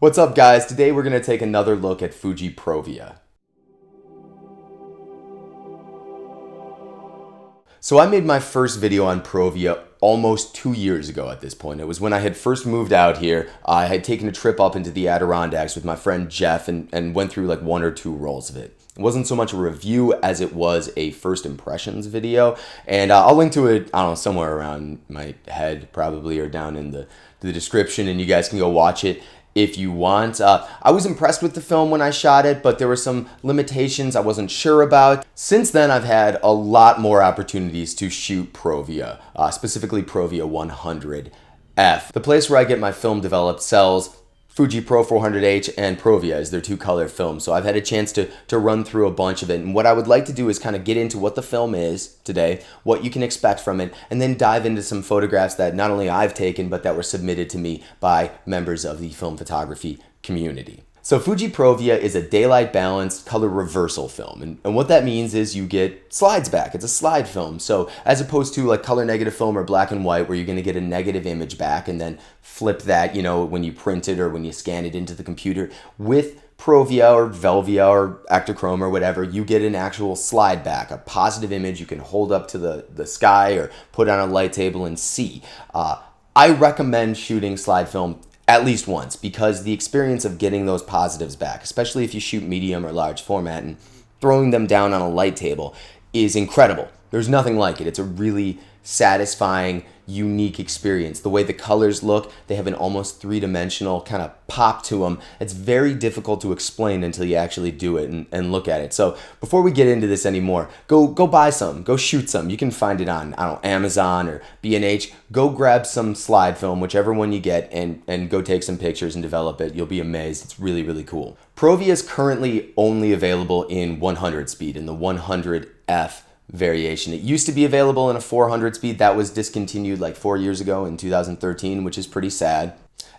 What's up, guys? Today we're going to take another look at Fuji Provia. So I made my first video on Provia almost 2 years ago at this point. It was when I had first moved out here. I had taken a trip up into the Adirondacks with my friend Jeff and went through like 1 or 2 rolls of it. It wasn't so much a review as it was a first impressions video. And I'll link to it, I don't know, somewhere around my head probably, or down in the description, and you guys can go watch it if you want. I was impressed with the film when I shot it, but there were some limitations I wasn't sure about. Since then, I've had a lot more opportunities to shoot Provia, specifically Provia 100F. The place where I get my film developed sells Fuji Pro 400H and Provia as their 2-color films. So I've had a chance to run through a bunch of it. And what I would like to do is kind of get into what the film is today, what you can expect from it, and then dive into some photographs that not only I've taken, but that were submitted to me by members of the film photography community. So Fuji Provia is a daylight balanced color reversal film. And what that means is you get slides back. It's a slide film. So as opposed to like color negative film or black and white, where you're going to get a negative image back and then flip that, you know, when you print it or when you scan it into the computer, with Provia or Velvia or Actochrome or whatever, you get an actual slide back, a positive image you can hold up to the sky or put on a light table and see. I recommend shooting slide film at least once, because the experience of getting those positives back, especially if you shoot medium or large format, and throwing them down on a light table is incredible. There's nothing like it. It's a really satisfying, unique experience. The way the colors look, they have an almost 3-dimensional kind of pop to them. It's very difficult to explain until you actually do it and look at it. So before we get into this anymore, go buy some, go shoot some. You can find it on, I don't know, Amazon or B&H. Go grab some slide film, whichever one you get, and go take some pictures and develop it. You'll be amazed. It's really, really cool. Provia is currently only available in 100 speed, in the 100F variation. It used to be available in a 400 speed. That was discontinued like 4 years ago in 2013, which is pretty sad.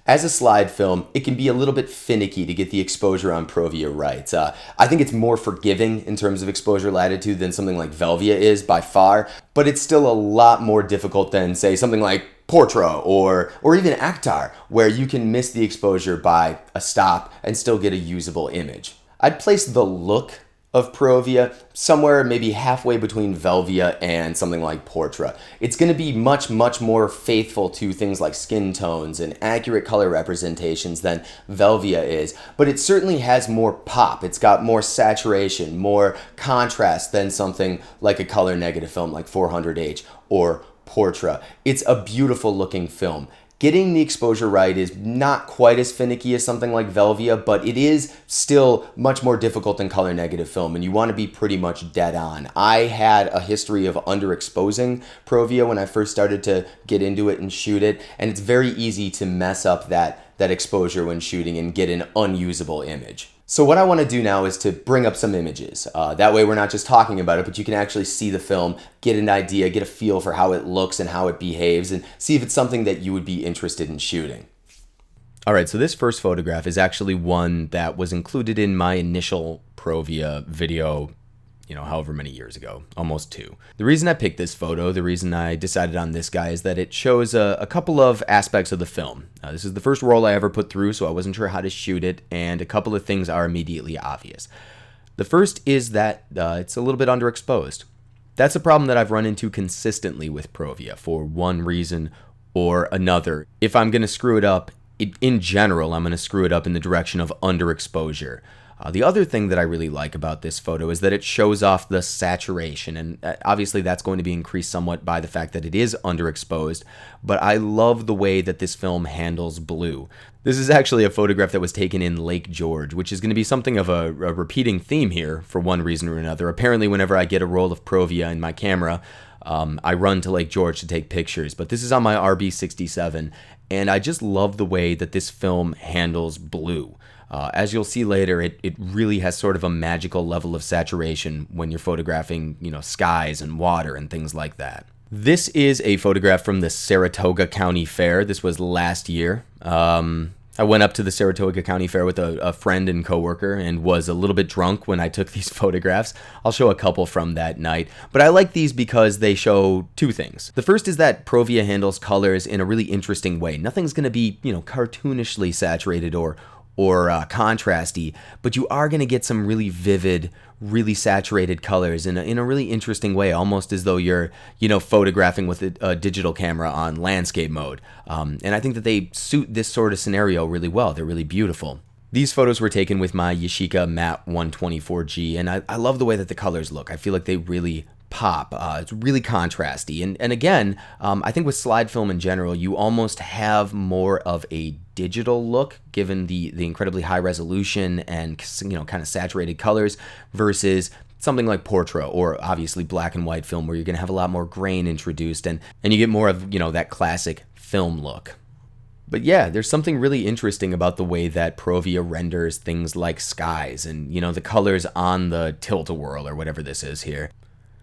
As a slide film, it can be a little bit finicky to get the exposure on Provia right. I think it's more forgiving in terms of exposure latitude than something like Velvia is by far, but it's still a lot more difficult than, say, something like Portra or even Actar, where you can miss the exposure by a stop and still get a usable image. I'd place the look of Provia somewhere maybe halfway between Velvia and something like Portra. It's going to be much, much more faithful to things like skin tones and accurate color representations than Velvia is, but it certainly has more pop. It's got more saturation, more contrast than something like a color negative film like 400H or Portra. It's a beautiful looking film. Getting the exposure right is not quite as finicky as something like Velvia, but it is still much more difficult than color negative film, and you want to be pretty much dead on. I had a history of underexposing Provia when I first started to get into it and shoot it, and it's very easy to mess up that exposure when shooting and get an unusable image. So what I want to do now is to bring up some images. That way we're not just talking about it, but you can actually see the film, get an idea, get a feel for how it looks and how it behaves, and see if it's something that you would be interested in shooting. All right, so this first photograph is actually one that was included in my initial Provia video, however many years ago, almost 2. The reason I picked this photo, the reason I decided on this guy, is that it shows a couple of aspects of the film. This is the first roll I ever put through, so I wasn't sure how to shoot it, and a couple of things are immediately obvious. The first is that it's a little bit underexposed. That's a problem that I've run into consistently with Provia for one reason or another. If I'm going to screw it up, in general, I'm going to screw it up in the direction of underexposure. The other thing that I really like about this photo is that it shows off the saturation, and obviously that's going to be increased somewhat by the fact that it is underexposed, but I love the way that this film handles blue. This is actually a photograph that was taken in Lake George, which is going to be something of a repeating theme here for one reason or another. Apparently, whenever I get a roll of Provia in my camera, I run to Lake George to take pictures, but this is on my RB67, and I just love the way that this film handles blue. As you'll see later, it really has sort of a magical level of saturation when you're photographing, skies and water and things like that. This is a photograph from the Saratoga County Fair. This was last year. I went up to the Saratoga County Fair with a friend and coworker and was a little bit drunk when I took these photographs. I'll show a couple from that night, but I like these because they show two things. The first is that Provia handles colors in a really interesting way. Nothing's going to be, cartoonishly saturated or or contrasty, but you are going to get some really vivid, really saturated colors in a really interesting way, almost as though you're, photographing with a digital camera on landscape mode. And I think that they suit this sort of scenario really well. They're really beautiful. These photos were taken with my Yashica Matte 124G, and I love the way that the colors look. I feel like they really pop. It's really contrasty. And again, I think with slide film in general, you almost have more of a digital look given the incredibly high resolution and kind of saturated colors versus something like Portra or obviously black and white film where you're going to have a lot more grain introduced and you get more of, that classic film look. But yeah, there's something really interesting about the way that Provia renders things like skies and, the colors on the tilt-a-whirl or whatever this is here.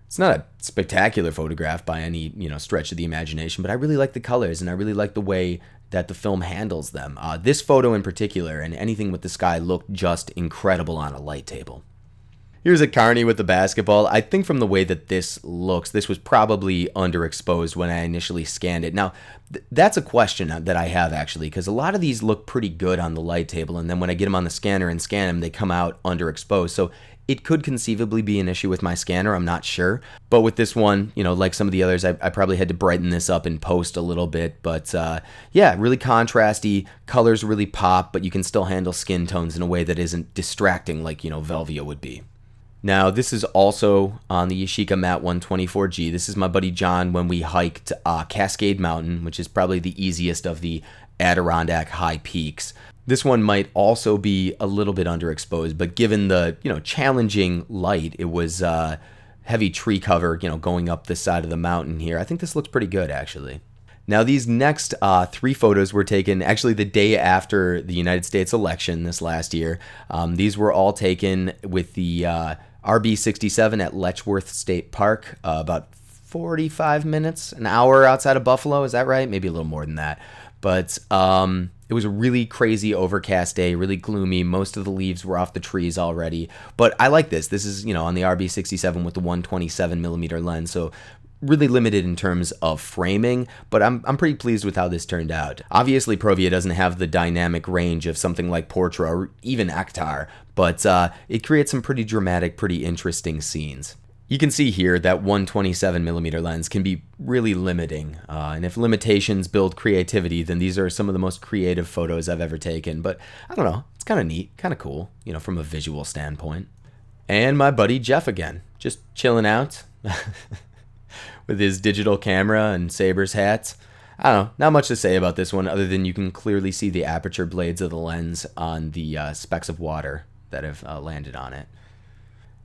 It's not a spectacular photograph by any, stretch of the imagination, but I really like the colors and I really like the way that the film handles them. This photo in particular and anything with the sky looked just incredible on a light table. Here's a carny with the basketball. I think from the way that this looks, this was probably underexposed when I initially scanned it. Now, that's a question that I have actually, because a lot of these look pretty good on the light table, and then when I get them on the scanner and scan them, they come out underexposed. So it could conceivably be an issue with my scanner, I'm not sure. But with this one, like some of the others, I probably had to brighten this up in post a little bit. But yeah, really contrasty, colors really pop, but you can still handle skin tones in a way that isn't distracting like, Velvia would be. Now, this is also on the Yashica Matte 124G. This is my buddy John when we hiked Cascade Mountain, which is probably the easiest of the Adirondack high peaks. This one might also be a little bit underexposed, but given the, challenging light, it was heavy tree cover, going up this side of the mountain here. I think this looks pretty good, actually. Now, these next 3 photos were taken actually the day after the United States election this last year. These were all taken with the RB67 at Letchworth State Park, about 45 minutes, an hour outside of Buffalo. Is that right? Maybe a little more than that. But it was a really crazy overcast day, really gloomy. Most of the leaves were off the trees already. But I like this. This is, on the RB67 with the 127 millimeter lens. So really limited in terms of framing, but I'm pretty pleased with how this turned out. Obviously, Provia doesn't have the dynamic range of something like Portra or even Ektar, but it creates some pretty dramatic, pretty interesting scenes. You can see here that 127mm lens can be really limiting, and if limitations build creativity, then these are some of the most creative photos I've ever taken, but I don't know, it's kind of neat, kind of cool, from a visual standpoint. And my buddy Jeff again, just chilling out. With his digital camera and Saber's hats. I don't know, not much to say about this one other than you can clearly see the aperture blades of the lens on the specks of water that have landed on it.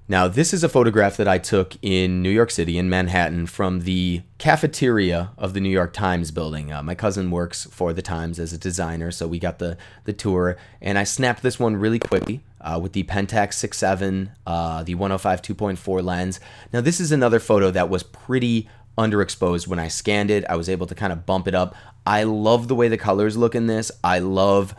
Now, this is a photograph that I took in New York City, in Manhattan, from the cafeteria of the New York Times building. My cousin works for the Times as a designer, so we got the tour, and I snapped this one really quickly with the Pentax 6.7, the 105 2.4 lens. Now, this is another photo that was pretty underexposed when I scanned it. I was able to kind of bump it up. I love the way the colors look in this. I love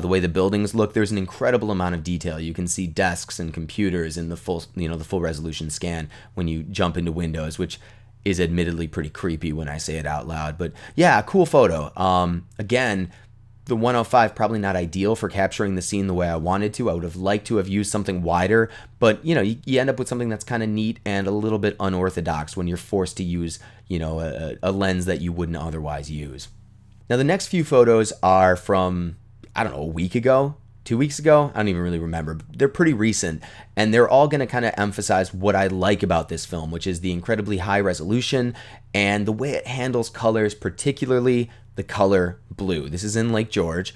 the way the buildings look. There's an incredible amount of detail. You can see desks and computers in the full, the full resolution scan when you jump into windows, which is admittedly pretty creepy when I say it out loud. But yeah, cool photo. Again, the 105 probably not ideal for capturing the scene the way I wanted to. I would have liked to have used something wider, but you end up with something that's kind of neat and a little bit unorthodox when you're forced to use, a lens that you wouldn't otherwise use. Now, the next few photos are from, I don't know, a week ago, 2 weeks ago. I don't even really remember. They're pretty recent, and they're all going to kind of emphasize what I like about this film, which is the incredibly high resolution and the way it handles colors, particularly the color blue. This is in Lake George.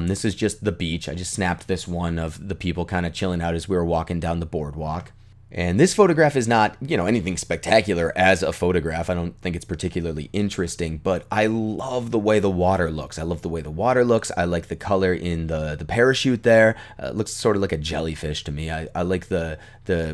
This is just the beach. I just snapped this one of the people kind of chilling out as we were walking down the boardwalk. And this photograph is not, anything spectacular as a photograph. I don't think it's particularly interesting, but I love the way the water looks. I love the way the water looks. I like the color in the parachute there. It looks sort of like a jellyfish to me. I like the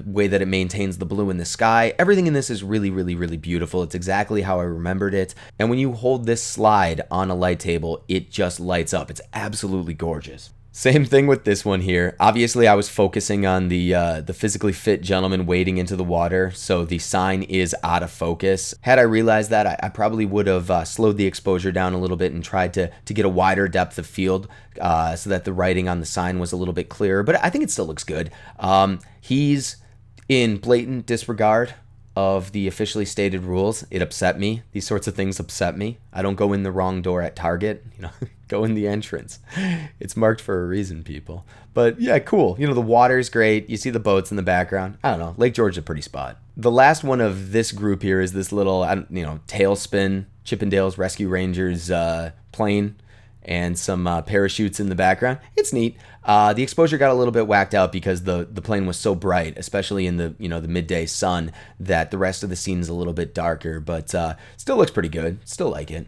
way that it maintains the blue in the sky. Everything in this is really, really, really beautiful. It's exactly how I remembered it. And when you hold this slide on a light table, it just lights up. It's absolutely gorgeous. Same thing with this one here. Obviously, I was focusing on the physically fit gentleman wading into the water, so the sign is out of focus. Had I realized that, I probably would have slowed the exposure down a little bit and tried to get a wider depth of field so that the writing on the sign was a little bit clearer. But I think it still looks good. He's in blatant disregard of the officially stated rules. It upset me. These sorts of things upset me. I don't go in the wrong door at Target, go in the entrance. It's marked for a reason, people. But yeah, cool. The water's great. You see the boats in the background. I don't know. Lake George's a pretty spot. The last one of this group here is this little, tailspin Chippendales Rescue Rangers plane and some parachutes in the background. It's neat. The exposure got a little bit whacked out because the plane was so bright, especially in the the midday sun, that the rest of the scene is a little bit darker, but still looks pretty good. Still like it.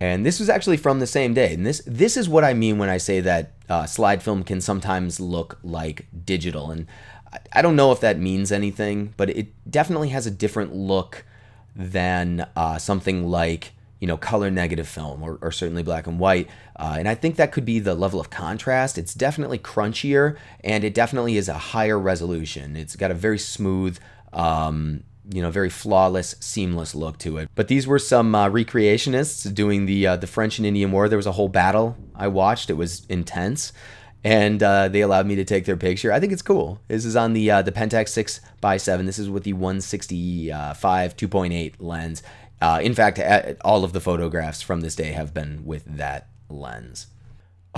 And this was actually from the same day. And this is what I mean when I say that slide film can sometimes look like digital. And I don't know if that means anything, but it definitely has a different look than something like color negative film or certainly black and white. And I think that could be the level of contrast. It's definitely crunchier, and it definitely is a higher resolution. It's got a very smooth, very flawless, seamless look to it. But these were some recreationists doing the French and Indian War. There was a whole battle I watched. It was intense. And they allowed me to take their picture. I think it's cool. This is on the Pentax 6x7. This is with the 165 2.8 lens. In fact, all of the photographs from this day have been with that lens.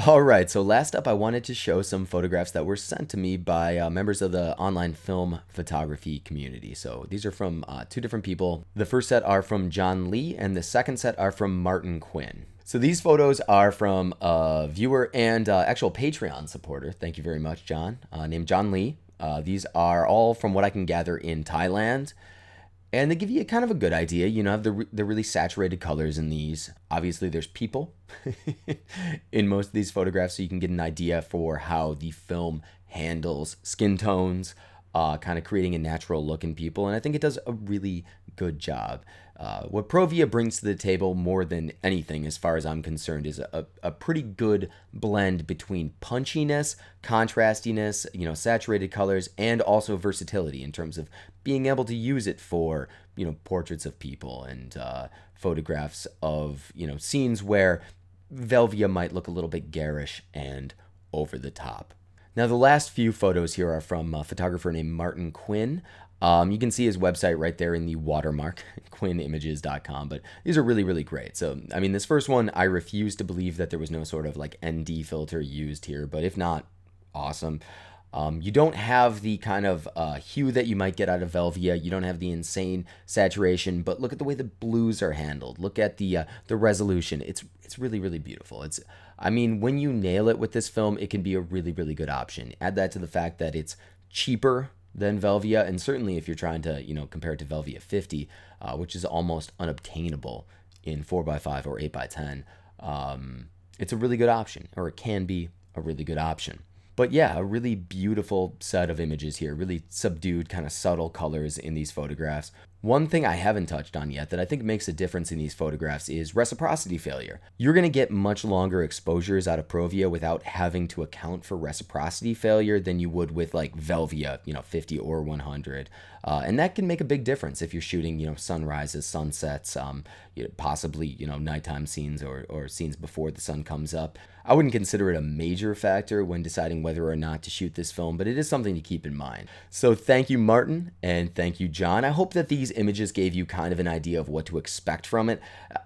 All right, so last up, I wanted to show some photographs that were sent to me by members of the online film photography community. So these are from two different people. The first set are from John Lee, and the second set are from Martin Quinn. So these photos are from a viewer and actual Patreon supporter. Thank you very much, John, named John Lee. These are all, from what I can gather, in Thailand. And they give you kind of a good idea. Have the really saturated colors in these. Obviously, there's people in most of these photographs, so you can get an idea for how the film handles skin tones, kind of creating a natural look in people. And I think it does a really good job. What Provia brings to the table more than anything, as far as I'm concerned, is a pretty good blend between punchiness, contrastiness, saturated colors, and also versatility in terms of being able to use it for, portraits of people and photographs of, scenes where Velvia might look a little bit garish and over the top. Now, the last few photos here are from a photographer named Martin Quinn. You can see his website right there in the watermark, quinnimages.com, but these are really, really great. So, this first one, I refuse to believe that there was no sort of ND filter used here, but if not, awesome. You don't have the kind of hue that you might get out of Velvia. You don't have the insane saturation, but look at the way the blues are handled. Look at the resolution. It's really, really beautiful. When you nail it with this film, it can be a really, really good option. Add that to the fact that it's cheaper than Velvia, and certainly if you're trying to, compare it to Velvia 50, which is almost unobtainable in 4x5 or 8x10, it's a really good option, or it can be a really good option. But yeah, a really beautiful set of images here, really subdued, kind of subtle colors in these photographs. One thing I haven't touched on yet that I think makes a difference in these photographs is reciprocity failure. You're going to get much longer exposures out of Provia without having to account for reciprocity failure than you would with Velvia, 50 or 100. And that can make a big difference if you're shooting, sunrises, sunsets, possibly, nighttime scenes or scenes before the sun comes up. I wouldn't consider it a major factor when deciding whether or not to shoot this film, but it is something to keep in mind. So thank you, Martin, and thank you, John. I hope that these images gave you kind of an idea of what to expect from it.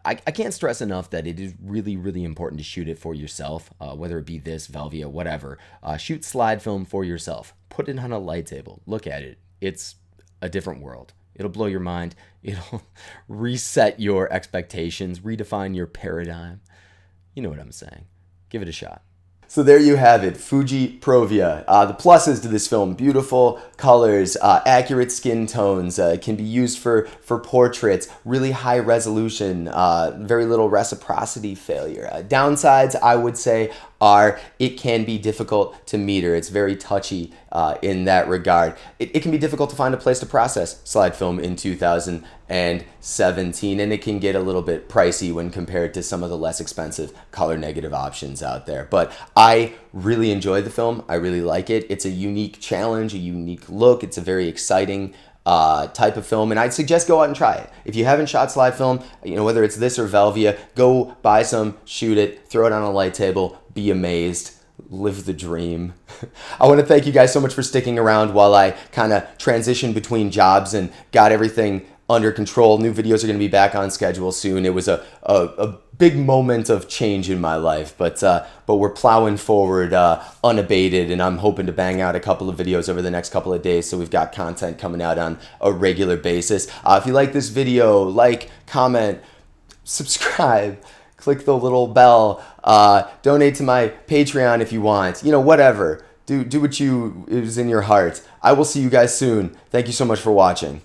I can't stress enough that it is really, really important to shoot it for yourself, whether it be this, Velvia, whatever. Shoot slide film for yourself. Put it on a light table. Look at it. It's a different world. It'll blow your mind. It'll reset your expectations, redefine your paradigm. You know what I'm saying. Give it a shot. So there you have it, Fuji Provia. The pluses to this film: beautiful colors, accurate skin tones, can be used for portraits, really high resolution, very little reciprocity failure. Downsides, I would say, are, it can be difficult to meter. It's very touchy in that regard. It can be difficult to find a place to process slide film in 2017, and it can get a little bit pricey when compared to some of the less expensive color negative options out there. But I really enjoy the film. I really like it. It's a unique challenge, a unique look. It's a very exciting type of film, and I'd suggest go out and try it. If you haven't shot slide film, whether it's this or Velvia, go buy some, shoot it, throw it on a light table, be amazed, live the dream. I want to thank you guys so much for sticking around while I kind of transitioned between jobs and got everything under control. New videos are going to be back on schedule soon. It was a big moment of change in my life, but we're plowing forward unabated, and I'm hoping to bang out a couple of videos over the next couple of days, so we've got content coming out on a regular basis. If you like this video, like, comment, subscribe, click the little bell, donate to my Patreon if you want, whatever. Do what is in your heart. I will see you guys soon. Thank you so much for watching.